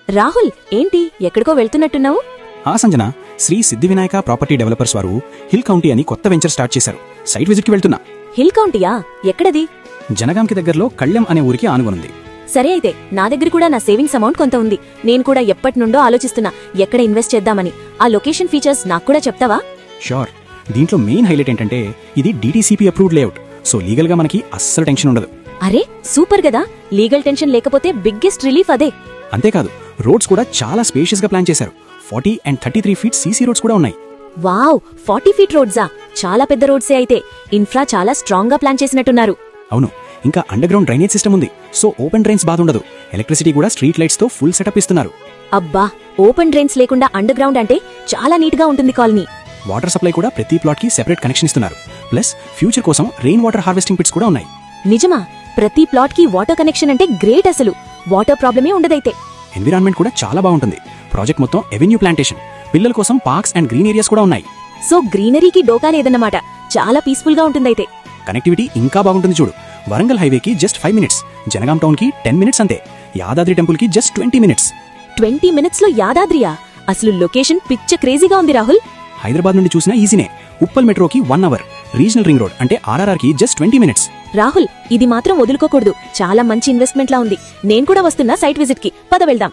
రాహుల్, ఏంటి ఎక్కడికో వెళ్తున్నట్టున్నావు? Sanjana, Shri Siddhivinayak property developers వారు హిల్ కౌంటీ అని కొత్త వెంచర్ స్టార్ట్ చేశారు. సైట్ విజిట్కి వెళ్తున్నా. హిల్ కౌంటీయా? ఎక్కడది? జనగాంకి దగ్గరలో కళ్యం అనే ఊరికి ఆనుగునుంది. సరే అయితే, నా దగ్గర కూడా నా సేవింగ్స్ అమౌంట్ కొంత ఉంది. నేను కూడా ఎప్పటినుండో ఆలోచిస్తున్నా ఎక్కడ ఇన్వెస్ట్ చేద్దామని. ఆ లొకేషన్ ఫీచర్స్ నాకు కూడా చెప్తావా? షూర్. దీంట్లో మెయిన్ హైలైట్ ఏంటంటే ఇది DTCP approved layout. So legal గా మనకి అస్సలు టెన్షన్ ఉండదు. అరే సూపర్ కదా! లీగల్ టెన్షన్ లేకపోతే బిగ్గెస్ట్ రిలీఫ్ అదే. అంతేకాదు, రోడ్స్ కూడా చాలా స్పేషియస్ గా ప్లాన్ చేశారు. 40 and 33 ఫీట్ సీసీ రోడ్స్ కూడా ఉన్నాయి. వావ్, 40 ఫీట్ రోడ్సా? చాలా పెద్ద రోడ్సే అయితే. ఇన్ఫ్రా చాలా స్ట్రాంగ్ గా ప్లాన్ చేసినట్టున్నారు. అవును, ఇంకా అండర్ గ్రౌండ్ డ్రైనేజ్ సిస్టమ్ ఉంది. సో ఓపెన్ డ్రైన్స్ బాధ ఉండదు. ఎలక్ట్రిసిటీ కూడా స్ట్రీట్ లైట్స్ తో ఫుల్ సెటప్ ఇస్తున్నారు. అబ్బా, ఓపెన్ డ్రైన్స్ లేకుండా అండర్ గ్రౌండ్ అంటే చాలా నీట్ గా ఉంటుంది కాలనీ. వాటర్ సప్లై కూడా ప్రతి ప్లాట్ కి సెపరేట్ కనెక్షన్ ఇస్తున్నారు. ప్లస్ ఫ్యూచర్ కోసం రెయిన్ వాటర్ హార్వెస్టింగ్ పిట్స్ కూడా ఉన్నాయి. నిజమా? ప్రతి ప్లాట్ కి వాటర్ కనెక్షన్ అంటే గ్రేట్. అసలు వాటర్ ప్రాబ్లమే ఉండదైతే. ఎన్విరాన్మెంట్ కూడా చాలా బాగుంటుంది. ప్రాజెక్ట్ మొత్తం ఎవెన్యూ ప్లాంటేషన్, పిల్లల కోసం పార్క్స్ అండ్ గ్రీన్ ఏరియాస్ కూడా ఉన్నాయి. సో గ్రీనరీకి డోకా లేదన్నమాట. చాలా పీస్ఫుల్ గా ఉంటుందైతే. కనెక్టివిటీ ఇంకా బాగుంటుంది చూడు. వరంగల్ హైవేకి జస్ట్ 5 minutes, జనగాం టౌన్ కి 10 minutes అంతే. యాదాద్రి టెంపుల్ కి జస్ట్ 20 minutes. 20 minutes లో యాదాద్రియా? అసలు లొకేషన్ పిచ్చ క్రేజీగా ఉంది రాహుల్. హైదరాబాద్ నుండి చూసినా ఈజీనే. ఉప్పల్ మెట్రోకి 1 hour, రీజనల్ రింగ్ రోడ్ అంటే RRR కి జస్ట్ 20 minutes. రాహుల్, ఇది మాత్రం వదులుకోకూడదు. చాలా మంచి ఇన్వెస్ట్మెంట్ లా ఉంది. నేను కూడా వస్తున్నా సైట్ విజిట్ కి. పద వెళ్దాం.